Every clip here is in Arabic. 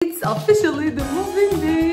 It's officially the moving day.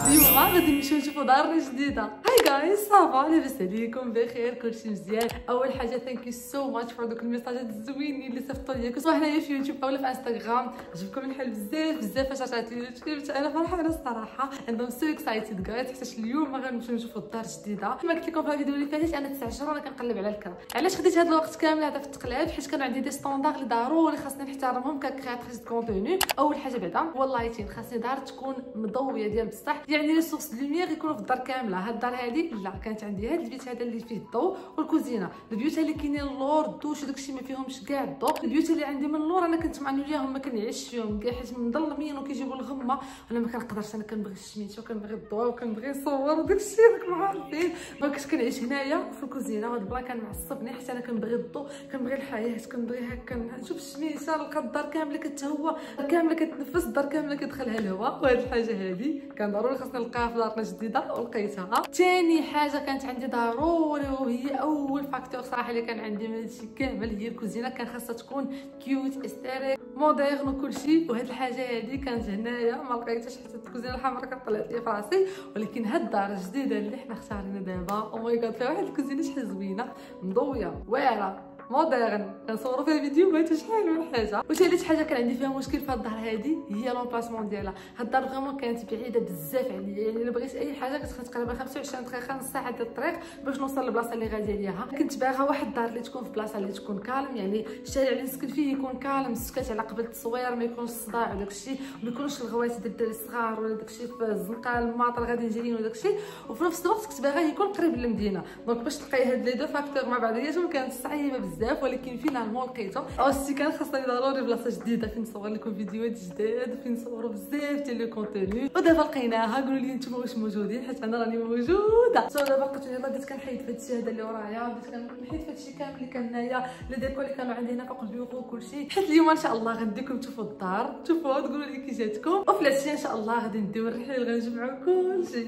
اليوم غادي نمشيو نشوفو دارنا جديده. هاي جايز صافا لاباس عليكم بخير كلشي مزيان. اول حاجه ثانك يو سو ماتش فور دوك الميساجات الزوينين اللي صيفطوا ليا سواء هنايا في يوتيوب اولا في انستغرام. عجبكم الحال بزاف فاش عطات اليوتيوب. انا فرحانه الصراحه اندوم سو اكسايتد جايز حيت اليوم غنمشيو نشوفو الدار جديده. كما قلت لكم في الفيديو اللي فاتت انا 9 شهور انا كنقلب على الكرا. علاش خديت هذا الوقت كامل هذا في التقلاب؟ حيت كان عندي دي ستاندار اللي ضروري خاصني نحترمهم ككرياتريس دو كونتوني. اول حاجه بعدا والله خاصني دار تكون مضويه ديال بصح، يعني لي سورس لوميير يكونوا في الدار كامله. هاد الدار هادي لا كانت عندي هاد البيت هذا اللي فيه الضوء والكوزينه. البيوت اللي كاينين اللور الدوش وداكشي ما فيهمش كاع الضوء. البيوت اللي عندي من اللور انا كنت معنوياهم ما كنعيش فيهم كاع حيت مظلمين وكيجيبوا الغمه. انا ما كنقدرش، انا كنبغي الشميت وكنبغي الضوء وكنبغي نصور وداكشي راكم عارفين. ما كنت كنعيش هنايا في الكوزينه وهاد البلا كان معصبني حيت انا كنبغي الضوء كنبغي الحياه كنبغي هكا نشوف الشميسه نلقى الدار كامله كتهوى كامله كتنفس الدار كامله كيدخلها الهواء. وهاد الحاجه هادي كان ضروري خاصني نلقاها في دارنا جديده ولقيتها. ثاني حاجه كانت عندي ضروري وهي اول فاكتور صراحه اللي كان عندي من هادشي كامل هي الكوزينه. كان خاصها تكون كيوت استيريك موديرن وكلشي. وهاد الحاجه هادي كانت هنايا ما لقيتهاش حتى الكوزينه الحمراء كطلعت لي في راسي. ولكن هاد الدار الجديده اللي حنا اختارينها دابا او ماي جاد فيها واحد الكوزينه شحال زوينه مضويه واعره مودرن. كنصوروا فيها فيديوهات شحال من حاجه. وثالث حاجه كان عندي فيها مشكل في الدار هذه هي لومبلاسمون ديالها. هاد الدار فريمون كانت بعيده بزاف عليا، يعني الا بغيت اي حاجه كتاخذ تقريبا 25 دقيقه نص ساعه ديال الطريق باش نوصل للبلاصه اللي غاديه ليها. كنت باغا واحد الدار اللي تكون في بلاصه اللي تكون كالم، يعني الشارع اللي نسكن فيه يكون كالم السكات على قبل التصوير، ما يكونش الصداع وداكشي، ما يكونوش الغوات ديال الدراري الصغار ولا داكشي في الزنقه الماطر غادي جايين وداكشي. وفي نفس الوقت كنت باغا يكون قريب للمدينه. دونك باش تلقاي هاد لي دو فاكتور مع بعضياتهم كانت صعيبه بزاف، ولكن فينالمون لقيتو. اوسي كان خاصني ضروري بلاصه جديده فين نصور لكم فيديوهات جداد وفين نصوروا بزاف ديال لو كونتوني. ودابا لقيناها. قولوا لي نتوما واش موجودين حيت انا راني موجوده. سو دابا بقيت يلاه بديت كنحيد في هادشي هذا اللي ورايا، بديت كنحيد في هادشي كامل اللي كان هنايا لي ديكور اللي كانوا عندي هنا فوق البيوكو وكلشي. حيت اليوم ان شاء الله غنديكم تشوفوا الدار تشوفوها تقولوا لي كي جاتكم. وفي العشيه ان شاء الله غادي نديو الرحله اللي غنجمعوا كلشي.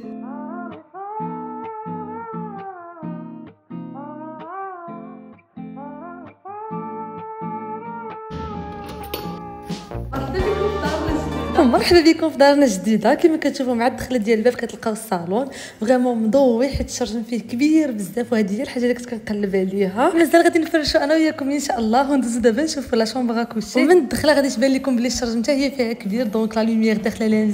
مرحبا بكم في دارنا الجديده. كما كتشوفوا مع الدخله ديال الباب كتلقاو الصالون فريمون مضوي حيت الشرجم فيه كبير بزاف. وهذه هي الحاجه اللي كنت كنقلب عليها. مازال غادي نفرشوا انا وياكم ان شاء الله وندوزو دابا نشوفوا لا شومبر كوشي. ومن الدخله غادي تبان لكم بلي الشرجم حتى هي فيها كبير دونك لا لوميير داخله لها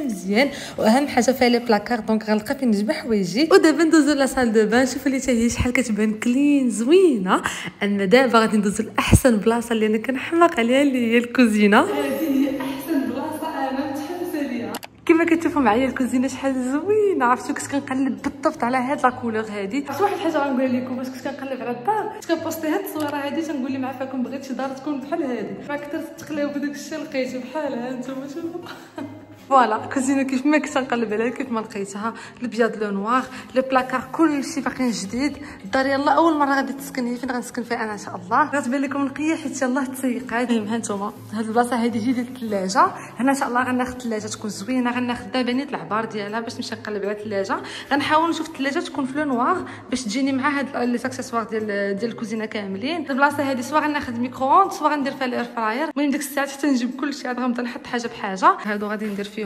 مزيان. واهم حاجه فيها لي بلاكار دونك غنلقى فين نجمع حوايجي. ودابا ندوزو لا سال دو بان شوفوا لي حتى هي شحال كتبان كلين زوينه. اما دابا غادي ندوزو لاحسن بلاصه اللي انا كنحماق عليها اللي هي الكوزينه. كما كتشوفوا معايا الكوزينه شحال زوينه. عرفتوا كنت كنقلب بالضبط على هاد لا كولور هادي. عرفتوا واحد الحاجه غنقول لكم باش كنت كنقلب على الدار كنت كنبوستي هاد التصويره هادي تنقول لهم عافاكم بغيت شي دار تكون بحال هادي. فاكثر التقلاوب وداك الشيء لقيته بحالها نتوما شوفوا. فوالا كوزينه كيف ما كنت نقلب عليها كيف ما لقيتها الابيض لو نوار لو بلاكار كلشي باقي جديد. الدار يلا اول مره غادي تسكن هي فين غنسكن فيها انا ان شاء الله. غتبان لكم نقيه حيت يلاه تسيقات. المهم هانتوما هاد البلاصه هادي هي ديال الثلاجه. هنا ان شاء الله غناخذ الثلاجه تكون زوينه. غناخذ دابا نيت العبار ديالها باش نمشي نقلب على الثلاجه. غنحاول نشوف الثلاجه تكون في لو نوار باش تجيني مع هاد لي اكسسوار ديال الكوزينه كاملين. البلاصه هادي سوا غناخذ ميكرووند سوا غندير فيها الاير فراير. المهم ديك الساعه حتى نجيب كلشي عاد غنبدا نحط حاجه بحاجه. هادو غادي ندير فيهم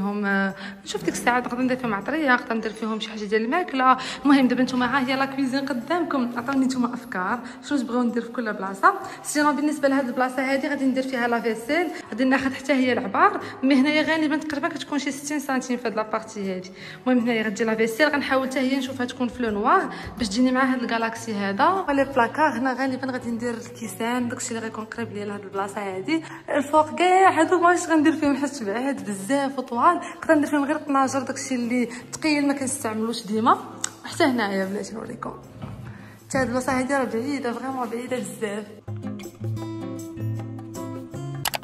نشوف ديك الساعه نقدر ندير فيهم عطريه نقدر ندير فيهم شي حاجه ديال الماكله. المهم دابا نتوما ها هي لا كويزين قدامكم. عطوني نتوما افكار شنو تبغيو ندير في كل بلاصه. سينو بالنسبه لهاد البلاصه هادي غادي ندير فيها لا فيسيل غادي ناخذ حتى هي العبار. مي هنايا غالبا تقريبا كتكون شي 60 سنتيم في هاد لابارتي هادي. المهم هنايا غتجي لا فيسيل غنحاول حتى هي نشوفها تكون في لو نوار باش تجيني مع هاد الجالاكسي هذا. لي بلاكار هنا غالبا غادي ندير الكيسان داكشي اللي غيكون قريب ليا لهاد البلاصه هادي. الفوق كاع هادو ماش غندير فيهم حيت بعاد بزاف وطوال. نقدر ندير فيهم غير الطناجر داكشي اللي ثقيل ما كنستعملوش ديما. وحتى هنايا بلاتي نوريكم حتى هاد البلاصه هادي راه بعيده فريمون بعيده بزاف.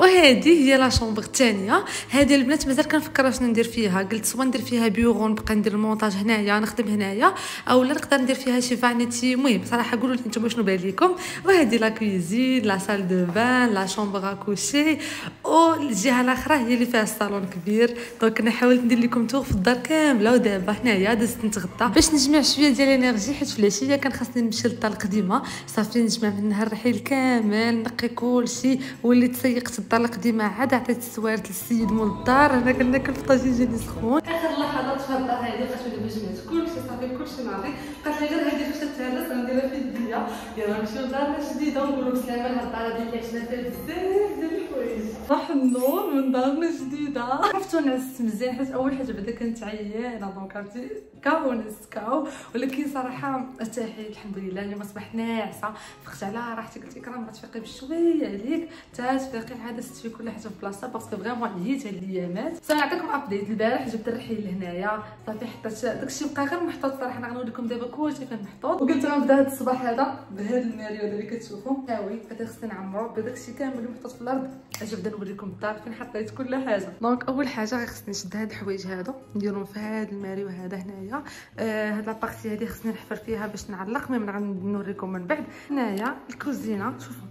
وهذه هي لا شومبر الثانيه. هذه البنات مازال كنفكر شنو ندير فيها، قلت سواء ندير فيها بيورو نبقى ندير المونتاج هنايا نخدم هنايا، اولا نقدر ندير فيها شي فانيتي. المهم صراحه قولوا لي نتوما شنو باليكم. وهذه لا كويزين، لا سال دو فان، لا شومبر اكوشي، والجهه الاخرى هي اللي فيها الصالون كبير. دونك انا حاولت ندير لكم تور في الدار كامله. ودابا هنايا دزت نتغدى باش نجمع شويه ديال الانرجي، حيت في العشيه كان خاصني نمشي للدار القديمه. صافي نجمع منها الرحيل كامل، نقي كلشي، وليت سيقت الدار القديمه عاد عطيت السوارت للسيد مول الدار. انا كناكل في طاجين جاني سخون. اخر لحظات في الدار هذه بقيت ندير جمعت كلشي، صافي كلشي ناضي. بقات لي غير هذه فاش تهرس غنديرها في يديا. يلا نمشيو لدارنا جديده ونقولوا بسلامه لهاد الدار هذه اللي عشنا فيها بزاف ديال الحوايج. صح النور من دارنا جديده. عرفتو نعس مزيان، حيت اول حاجه بعدا كنت عيانه دونك عرفتي كاو نسكاو، ولكن صراحه ارتحيت الحمد لله. اليوم اصبحت ناعسه، فقت على راحتي، قلت اكرام غتفيقي بشويه عليك حتى تفيقي عاد ستفي كل حاجه في بلاصتها، باسكو فريمون عييت هاد الايامات. صافي نعطيكم ابديت. البارح جبت الرحيل لهنايا، صافي حطيت داكشي بقى غير محطوط. صراحه انا غنوري لكم دابا كلشي فين محطوط. وقلت غنبدا هاد الصباح هذا بهاد الماريو اللي كتشوفوا هاوي، بدا خصني نعمرو بداكشي كامل اللي محطوط في الارض. اجي نبدا نوريكم الدار فين حطيت كل حاجه. دونك اول حاجه غير خصني نشد هاد الحوايج هادو نديرهم في هاد الماريو هذا هنايا. هاد لابارتي هادي خصني نحفر فيها باش نعلق، المهم غنوريكم من بعد. هنايا الكوزينه شوفوا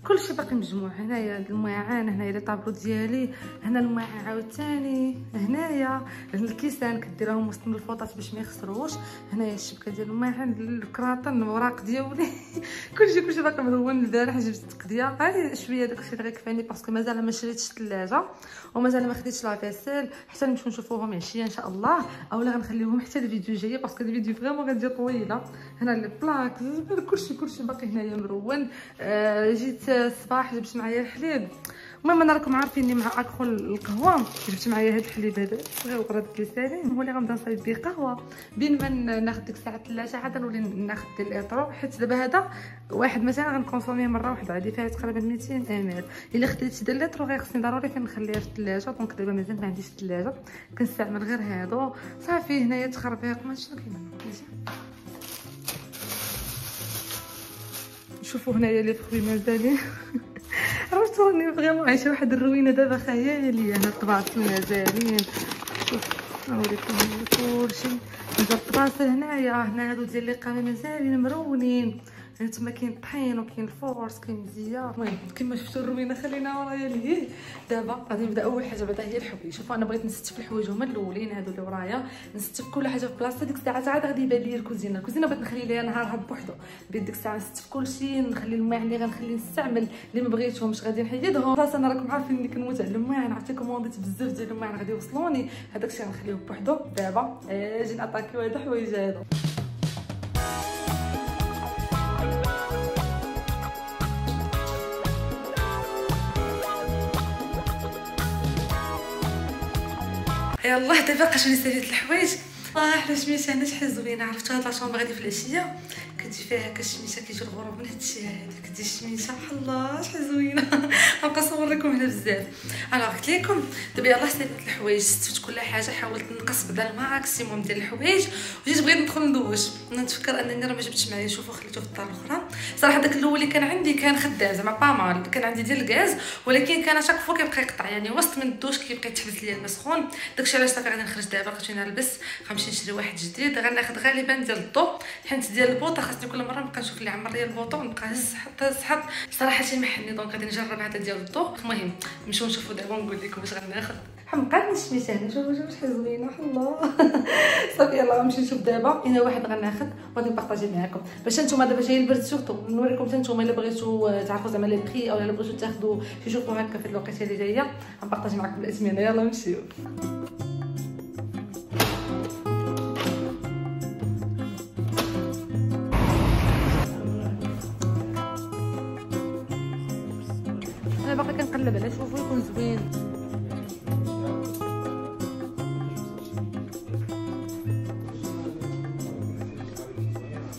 كلشي باقي مجموع. هنايا المواعن، هنايا لي طابلو ديالي، هنا المواعن عاوتاني، هنايا الكيسان كديرهم وسط من الفوطات باش ما يخسروش، هنايا الشبكه ديال المواعن، الكراطن، الوراق ديالي كلشي باقي مدون. البارح جبت التقديه غير شويه داكشي اللي غيكفاني، باسكو مازال ما شريتش الثلاجه ومازال ما خديتش لافيسيل حتى نمشيو نشوفوهم عشيه ان شاء الله، اولا غنخليوهم حتى الفيديو الجايه باسكو الفيديو فريمون غتجي طويله. هنا لي بلاك كلشي باقي هنايا مرون. جيت الصباح جبت معايا الحليب. المهم انا راكم عارفيني مع اكل القهوه، جبت معايا هاد الحليب هذا صغير وقرات كيسالين، هو اللي غنبدا نصايب به قهوه. بين ما ناخذ ديك الساعه الثلاجه عاد نولي ناخذ ديال الاترو، حيت دابا هذا واحد مثلا غنكونسوميه مره واحده عادي فيها تقريبا 200 مل. الا خديت ديال الاترو غير خصني ضروري فين نخليها في الثلاجه. دونك دابا مازال ما عنديش الثلاجه، كنستعمل غير هادو. صافي هنايا تخربيق ما شنو كاين شوفوا هنايا لي فروي مازالين عرفتوا راني فريمون عايشه واحد الروينه دابا خياليه. هنا الطباعات مازالين، شوف نوريكم كلشي. مازال الطباصل هنا هادو ديال الاقامه مازالين مرونين. تما كاين الطحين وكاين الفورس كاين مزيان. المهم كما شفتوا الروينه خلينا ورايا ليه. دابا غادي نبدا. اول حاجه بعدا هي الحوايج. شوفوا انا بغيت نستف الحوايج هما الاولين هادو اللي ورايا، نستف كل حاجه في بلاصتها. ديك الساعه عاد غادي يبان لي الكوزينه بغيت نخلي ليها نهارها بوحدو. بغيت ديك الساعه نستف كلشي، نخلي الماعن اللي غنخلي نستعمل اللي ما بغيتهمش غادي نحيدهم. خاص انا راكم عارفين اني كنموت على الماعن، عرفتي كومونديت بزاف ديال الماعن غادي يوصلوني. هذاك الشيء غنخليه بوحدو. دابا اجي ناتاكيو هاد الحوايج هادو. يلاه دابا بقيت ساليت الحوايج. احلى شميشه انا شحال زوينه. عرفتوا هاد لاشومبر غادي في العشيه كتجي فيها هكا الشميشه كيجي الغروب من هادشي هذا كتجي الشميشه الله شحال زوينه. غنبقى نصور لكم هنا بزاف. انا قلت لكم دابا يلاه ساليت الحوايج، استفدت كل حاجه، حاولت نقص بدا الماكسيموم ديال الحوايج وجيت بغيت ندخل ندوش. نتفكر انني راه ما جبتش معايا. شوفوا خليته في الدار الاخرى. صراحه داك الاول اللي كان عندي كان خدام زعما با مال، كان عندي ديال الغاز ولكن كان شاك فوا كيبقى يقطع، يعني وسط من الدوش كيبقى يتحبس ليا الماء سخون. داكشي علاش صافي غادي نخرج دابا. لقيت فين نلبس غنمشي نشري واحد جديد. غناخذ غالبا ديال الضو، حيت ديال البوطه خاصني كل مره نبقى نشوف اللي عمر ليا البوطه ونبقى هز حتى صراحه شي محني. دونك غادي نجرب هذا ديال الضو. المهم نمشيو نشوفوا دابا ونقول لكم واش غناخذ. حمقات الشميشه هنا شوفوا شحال زوينه الله. صافي يلاه غنمشي نشوف دابا انا واحد غناخذ وغادي نبارطاجي معكم باش نتوما دابا جاي البرد سورتو نوريكم حتى نتوما الا بغيتو تعرفوا زعما لي بري او الا بغيتو تاخذوا شي شوفوا هكا في الوقيته اللي جايه غنبارطاجي معكم الاثمنه. يلا نمشيو. انا باقي كنقلب على شوفوا يكون زوين.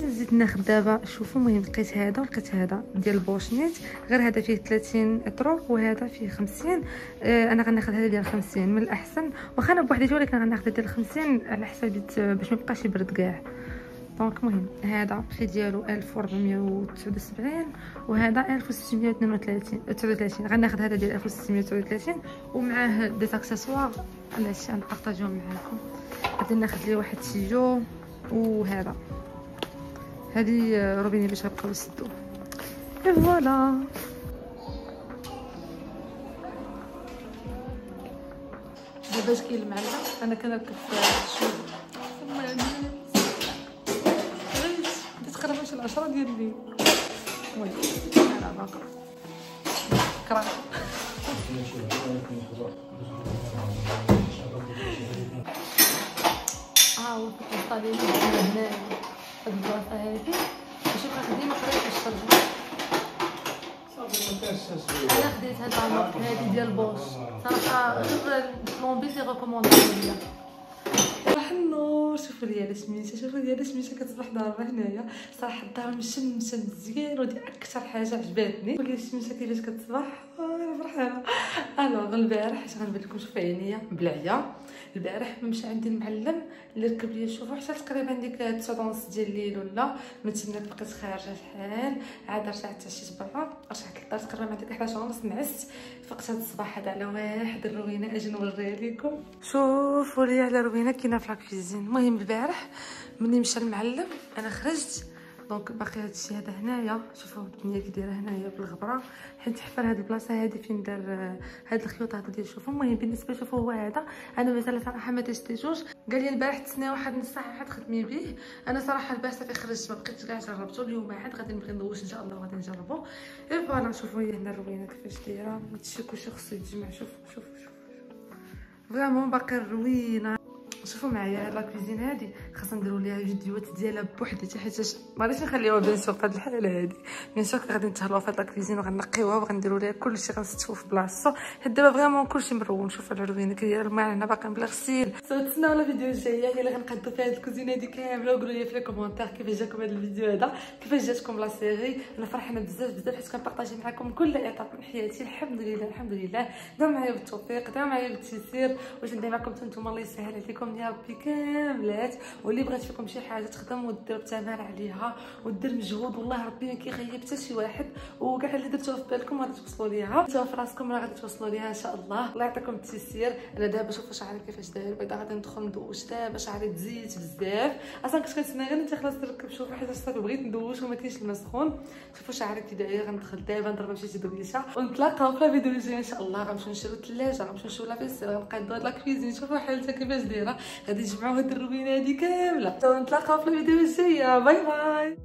زيد ناخذ دابا شوفوا. المهم لقيت هذا ولقيت هذا ديال البوشنيت، غير هذا فيه 30 اترو وهذا فيه 50. انا غناخذ هذا ديال 50 من الاحسن، واخا انا بوحديتي ولكن غناخذ ديال 50 على حسابي باش ما يبقاش يبرد كاع. دونك المهم هذا البري ديالو 1479 وهذا 1632 غناخذ هذا ديال 1639 ومعاه دي اكسسوار علاش نبارطاجيهم معاكم. غادي ناخذ ليه واحد تيجو وهذا هذه روبيني باش غنبقاو نسدوه فوالا. دابا اش كاين المعلم انا كنركب في الشوز تقريبا شي 10 ديال الليل. المهم انا باقا كرا هو الطالين هنا هاد البلاصه هادي شوف ديما قريت الشرب. انا خديت هاد العمر هادي ديال بوش صراحه شوف الطوموبيل لي ريكوموندي ليا. حنو شوفوا لي السميشه شوفوا لي السميشه كتصبح ضاربه هنايا صراحه الدار مشمشه مزيان ودي اكثر حاجه عجباتني. ولي السميشه كيفاش كتصبح انا فرحانه. الوغ البارح اش غنبان لكم شوفوا عينيا بلعيا. البارح مشى عندي المعلم اللي ركب لي شوفوا حتى تقريبا ديك 9:30 ديال الليل ولا من تما بقيت خارجه شحال عاد رجعت عشيت برا رجعت للدار تقريبا ديك 11:30 نعست فقت هذا الصباح هذا على واحد الروينه اجي نوريها لكم. شوفوا لي على روينه كاينه في لاكوزين. المهم البارح ملي مشى المعلم انا خرجت دونك باقي هادشي هذا هنايا شوفوا الدنيا كي دايره هنايا بالغبره حيت حفر هاد البلاصه هادي فين دار هاد الخيوط هادو ديال شوفوا. المهم بالنسبه شوفوا هو هذا انا مثلا صراحه ما تشتيتوش قال لي البارح تسنى واحد نص ساعه عاد خدمي به. انا صراحه البارح صافي خرجت ما بقيتش كاع جربته. اليوم عاد غادي نبغي ندوش ان شاء الله وغادي نجربو. اي فوالا شوفوا هي هنا الروينه كيفاش دايره هادشي كلشي خصو يتجمع. شوفوا فريمون باقي الروينه. شوفوا معايا هاد لاكوزين هادي خاصنا نديروا ليها فيديوهات ديالها بوحدها حيت ما غاديش نخليوها بيان سور في هاد الحاله هادي. بيان سور غادي نتهلاو في هاد لاكوزين وغنقيوها وغنديروا ليها كلشي غنستفوا في بلاصتو حيت دابا فريمون كلشي مرون. شوفوا الروينه كي دايره الماء هنا باقي بلا غسيل. تسناو لا فيديو الجايه هي اللي غنقادو فيها هاد الكوزينه هادي كامله. وقولوا لي في لي كومونتير كيفاش جاكم هاد الفيديو هذا كيفاش جاتكم لا سيري. انا فرحانه بزاف حيت كنبارطاجي معكم كل اطار من حياتي. الحمد لله دام معايا بالتوفيق دام معايا بالتيسير واش ندير معكم نتوما الله يسهل عليكم يا ربي كاملات. واللي بغات فيكم شي حاجه تخدم ودير بتمار عليها ودير مجهود والله ربي ما كيخيب حتى شي واحد وكاع اللي درتوها في بالكم غادي توصلوا ليها. نتوما في راسكم راه غادي توصلوا ليها ان شاء الله. الله يعطيكم التيسير. انا دابا شوفوا شعري كيفاش داير بعدا غادي ندخل ندوش دابا شعري تزيت بزاف اصلا كنت كنتسنى غير انت خلاص تركب. شوفوا حيت صافي بغيت ندوش وما كاينش الماء سخون. شوفوا شعري كي داير غندخل دابا نضرب شي دويشه ونتلاقاو في الفيديو الجاي ان شاء الله. غنمشيو نشريو الثلاجه غنمشيو نشوفوا لافيسير غنقادو هاد لاكوزين. شوفوا حالتها كيفاش دايره غادي نجمعوا هاد الروينه هادي كامله. نتلاقاو في الفيديو الجايه. باي باي.